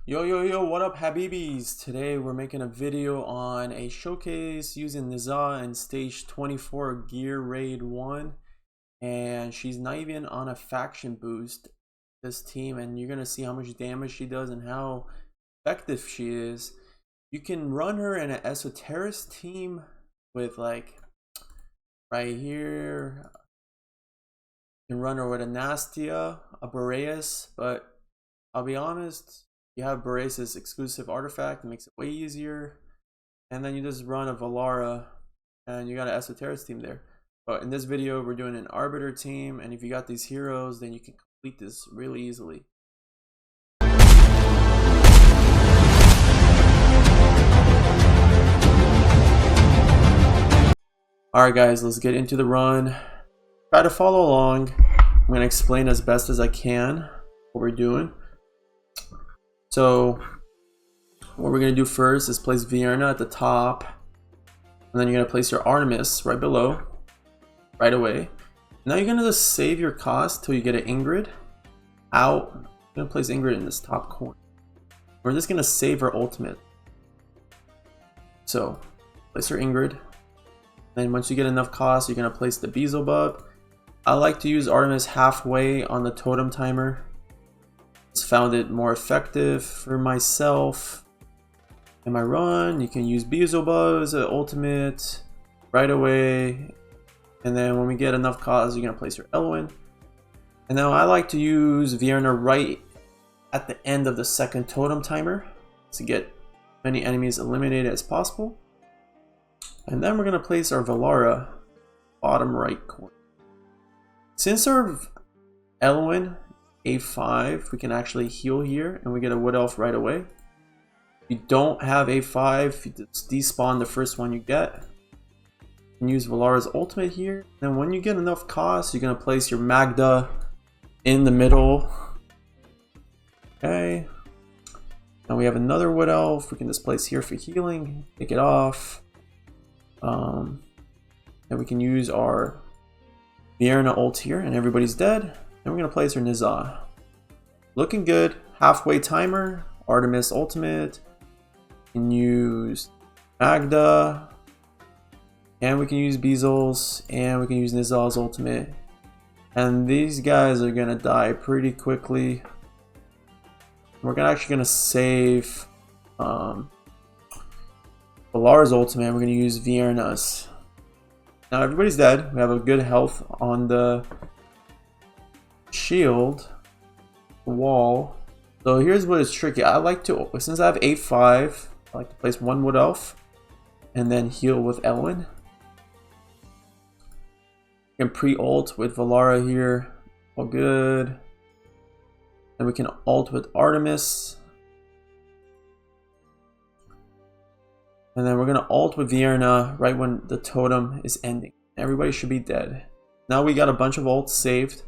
Yo, what up, Habibis? Today we're making a video on a showcase using Nezha in stage 24 gear raid 1, and she's not even on a faction boost, this team, and you're gonna see how much damage she does and how effective she is. You can run her in an esoteric team with, like, right here, you can run her with a Nastia, a Boreas, but I'll be honest, you have Boreas' exclusive artifact, it makes it way easier. And then you just run a Valara and you got an Esoteric team there. But in this video, we're doing an Arbiter team, and if you got these heroes, then you can complete this really easily. Alright guys, let's get into the run. Try to follow along. I'm going to explain as best as I can what we're doing. So what we're going to do first is place Vienna at the top, and then you're going to place your Artemis right below, right away. Now you're going to just save your cost till you get an Ingrid out. I'm going to place Ingrid in this top corner. We're just going to save her ultimate. So place your Ingrid. Then once you get enough cost, you're going to place the Beelzebub. I like to use Artemis halfway on the totem timer. Just found it more effective for myself. In my run, you can use Beelzebub as an ultimate right away. And then when we get enough cost, you're going to place your Elwyn. And now I like to use Vienna right at the end of the second totem timer to get many enemies eliminated as possible. And then we're going to place our Valara bottom right corner. Since our Elwyn A5, we can actually heal here and we get a Wood Elf right away. If you don't have A5, you just despawn the first one you get. You can use Valara's ultimate here. Then when you get enough cost, you're going to place your Magda in the middle. Okay. Now we have another Wood Elf. We can just place here for healing. Take it off. And we can use our Vienna ult here and everybody's dead. Then we're going to place our Nezha. Looking good. Halfway timer. Artemis ultimate. We can use Magda. And we can use Beezels. And we can use Nezha's ultimate. And these guys are going to die pretty quickly. We're actually going to save Valara's ultimate. We're going to use Vienna's. Now everybody's dead. We have a good health on the shield, the wall. So here's what is tricky. I like to, since I have 8-5, I like to place one Wood Elf and then heal with Elwyn. You can pre-ult with Valara here. All good. And we can ult with Artemis. And then we're going to ult with Vienna right when the totem is ending. Everybody should be dead. Now we got a bunch of ults saved.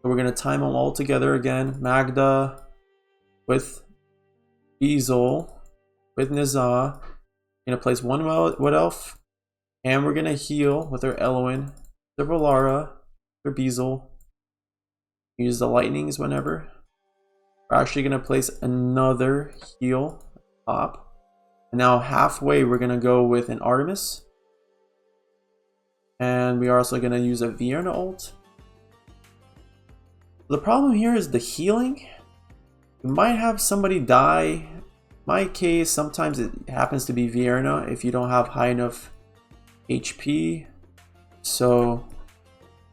So we're going to time them all together again. Magda with Beezel with Nezha. We're going to place one Wood Elf. And we're going to heal with our Elwyn, the Valara, their Beezel. Use the lightnings whenever. We're actually going to place another heal top. And now halfway we're going to go with an Artemis. And we are also going to use a Vienna ult. The problem here is the healing. You might have somebody die. In my case, sometimes it happens to be Vienna if you don't have high enough HP. So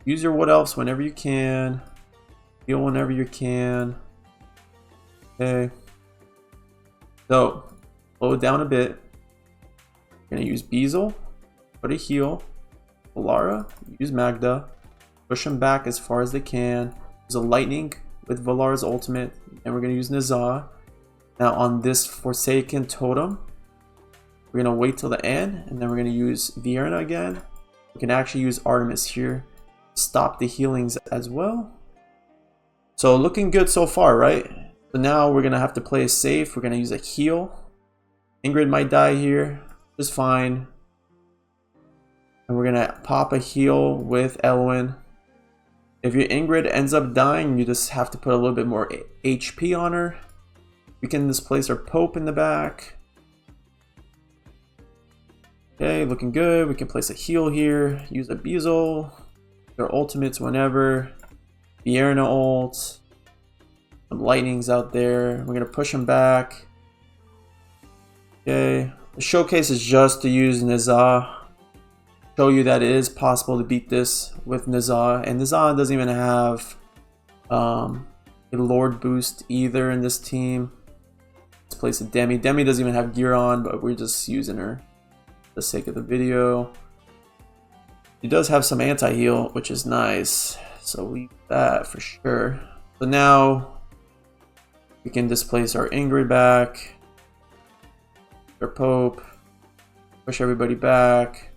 use your Wood Elves whenever you can. Heal whenever you can. Okay. So slow it down a bit. We're going to use Beezel for the heal. Valara, use Magda. Push them back as far as they can. Use a lightning with Valara's ultimate. And we're going to use Nezha. Now on this Forsaken totem, we're going to wait till the end. And then we're going to use Vienna again. We can actually use Artemis here. Stop the healings as well. So looking good so far, right? So now we're going to have to play it safe. We're going to use a heal. Ingrid might die here, just fine. And we're gonna pop a heal with Elwyn. If your Ingrid ends up dying, you just have to put a little bit more HP on her. We can displace our Pope in the back. Okay, looking good. We can place a heal here. Use a Beazle. Their ultimates whenever. Vierna ult. Some lightnings out there. We're gonna push them back. Okay. The showcase is just to use Nezha. Show you that it is possible to beat this with Nezha. And Nezha doesn't even have a Lord boost either in this team. Let's place a Demi. Demi doesn't even have gear on, but we're just using her for the sake of the video. He does have some anti-heal, which is nice. So leave that for sure. So now we can displace our Ingrid back. Our Pope. Push everybody back.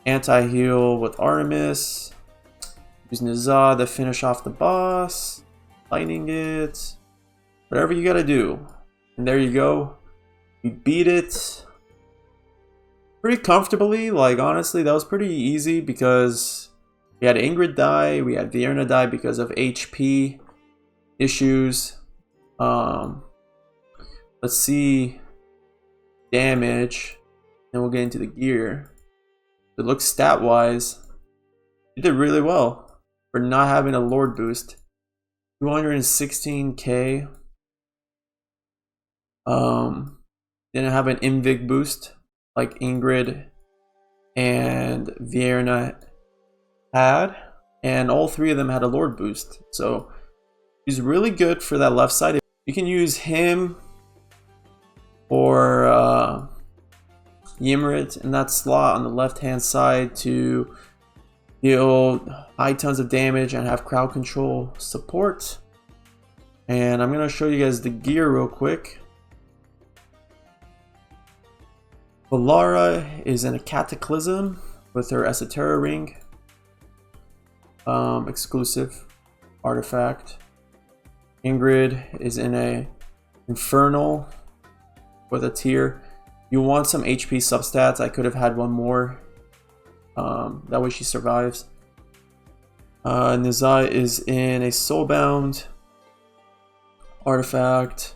Anti-heal with Artemis. Use Nezha to finish off the boss. Lightning it. Whatever you gotta do. And there you go. We beat it pretty comfortably. Like, honestly, that was pretty easy because we had Ingrid die. We had Vierna die because of HP issues. Let's see damage. And we'll get into the gear. It looks stat-wise. You did really well for not having a Lord boost. 216k. Didn't have an Invig boost like Ingrid and Vierna had. And all three of them had a Lord boost. So he's really good for that left side. You can use him or Ymrit in that slot on the left hand side to deal high tons of damage and have crowd control support. And I'm gonna show you guys the gear real quick. Valara is in a Cataclysm with her Esoterra ring, exclusive artifact. Ingrid is in a Infernal with a tier. You want some HP substats. I could have had one more. That way she survives. Nezha is in a Soulbound artifact.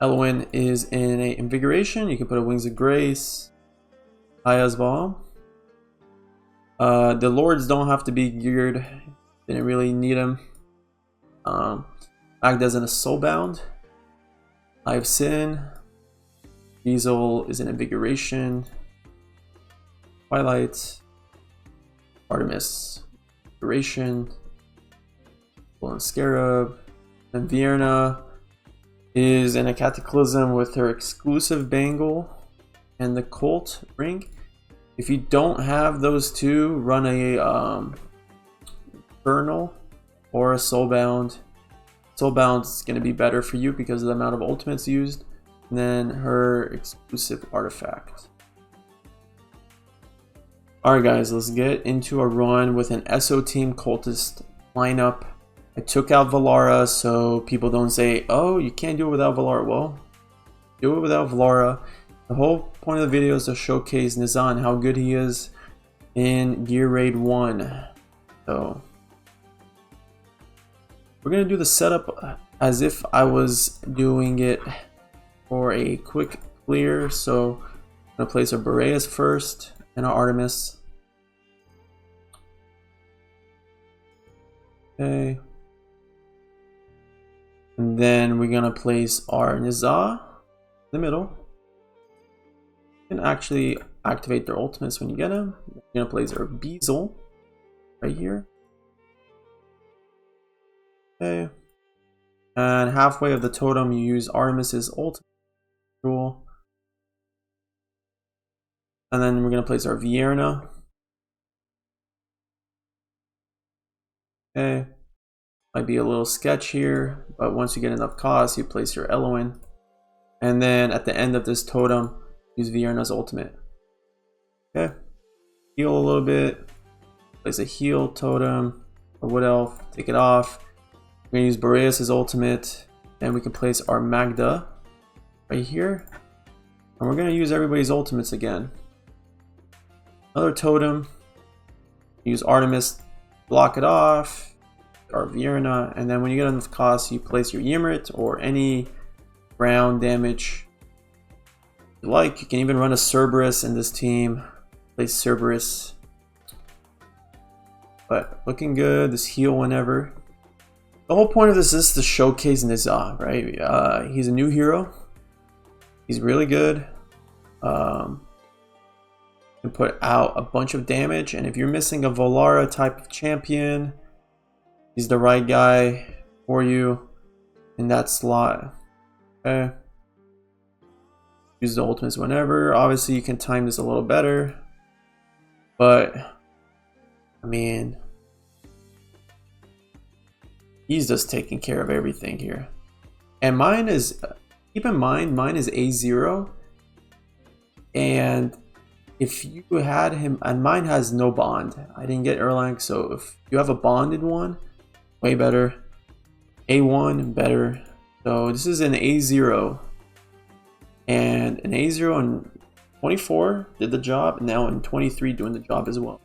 Elwyn is in a Invigoration. You can put a Wings of Grace. Aya's Bomb. The Lords don't have to be geared. Didn't really need them. Magda's in a Soulbound. Eye of Sin. Beazle is an Invigoration. Twilight. Artemis. Invigoration. Golden Scarab. And Vierna is in a Cataclysm with her exclusive Bangle and the Cult ring. If you don't have those two, run a Infernal or a Soulbound. Soulbound is going to be better for you because of the amount of ultimates used. And then her exclusive artifact. Alright guys, let's get into a run with an SO Team Cultist lineup. I took out Valara so people don't say, oh, you can't do it without Valara. Well, do it without Valara. The whole point of the video is to showcase Nezha and how good he is in Gear Raid 1. So we're going to do the setup as if I was doing it for a quick clear. So I'm going to place our Boreas first and our Artemis. Okay. And then we're going to place our Nezha in the middle. You can actually activate their ultimates when you get them. We're going to place our Beazle right here. Okay. And halfway of the totem, you use Artemis's ultimate rule. And then we're going to place our Vierna. Okay. Might be a little sketch here, but once you get enough cost, you place your Elwyn. And then at the end of this totem, use Vierna's ultimate. Okay. Heal a little bit. Place a heal totem or Wood Elf. Take it off. We're going to use Boreas' ultimate. And we can place our Magda right here. And we're going to use everybody's ultimates again. Another totem. Use Artemis. Block it off. our Vierna, and then when you get enough cost, you place your Ymrit or any ground damage you like. You can even run a Cerberus in this team. Place Cerberus. But looking good. This heal whenever. The whole point of this is to showcase Nezha, right? He's a new hero. He's really good. Can put out a bunch of damage, and if you're missing a Volara type of champion, he's the right guy for you in that slot. Okay. Use the ultimates whenever. Obviously, you can time this a little better, but I mean, he's just taking care of everything here. And mine is, keep in mind, mine is A0, and if you had him, and mine has no bond. I didn't get Erlang, so if you have a bonded one, way better. A1, better. So this is an A0. And an A0 in 24 did the job, and now in 23 doing the job as well.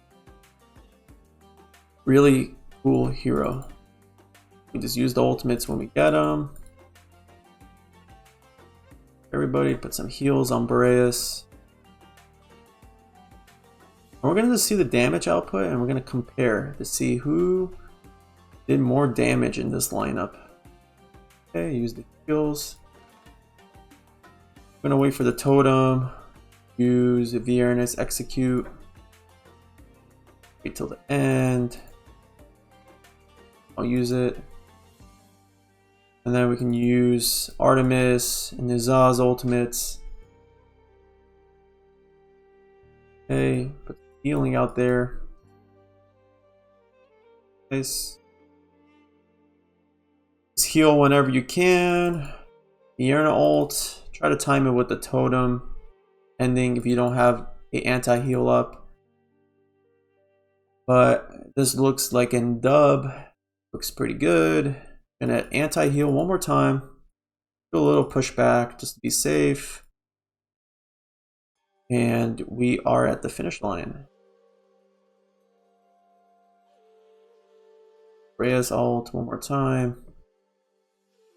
Really cool hero. We just use the ultimates when we get them. Everybody put some heals on Boreas. And we're going to see the damage output, and we're going to compare to see who did more damage in this lineup. Okay, use the heals. I'm going to wait for the totem. Use the Viernes, execute. Wait till the end. I'll use it. And then we can use Artemis and Nezha's ultimates. Okay, put the healing out there. Nice. Just heal whenever you can. Vierna ult. Try to time it with the totem ending if you don't have an anti-heal up. But this looks like in dub. Looks pretty good. Gonna anti-heal one more time. Do a little pushback just to be safe. And we are at the finish line. Reyes ult one more time.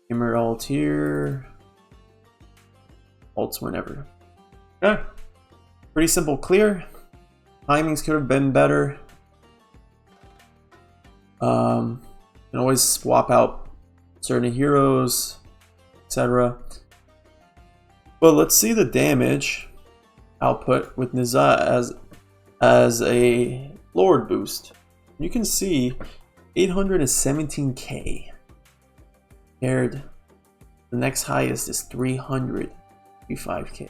Gamer ult here. Ults whenever. Yeah. Pretty simple, clear. Timings could have been better. You can always swap out certain heroes, etc. But let's see the damage output with Nezha as a Lord boost. You can see 817k. Compared, the next highest is 305k.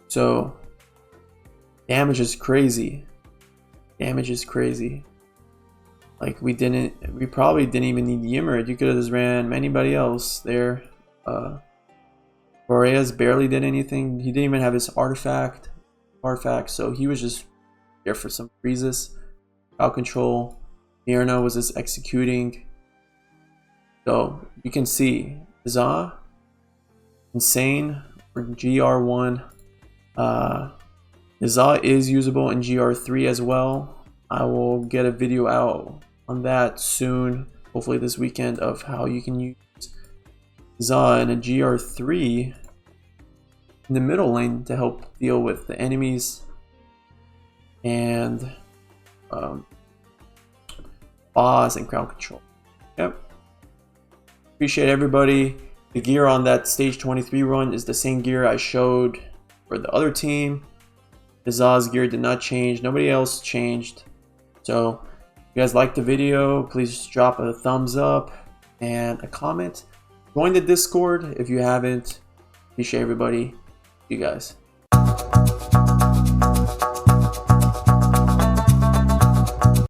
So damage is crazy. Damage is crazy. Like we probably didn't even need Ymrit. You could have just ran anybody else there. Boreas barely did anything. He didn't even have his artifact, so he was just there for some freezes. Crowd control. Vierna was just executing. So you can see Nezha, insane for GR1. Nezha is usable in GR3 as well. I will get a video out on that soon, hopefully this weekend, of how you can use Nezha in a GR3 in the middle lane to help deal with the enemies and boss and crowd control. Yep. Appreciate everybody. The gear on that stage 23 run is the same gear I showed for the other team. Nezha's gear did not change. Nobody else changed. So if you guys liked the video, please drop a thumbs up and a comment. Join the Discord if you haven't. Appreciate everybody. You guys.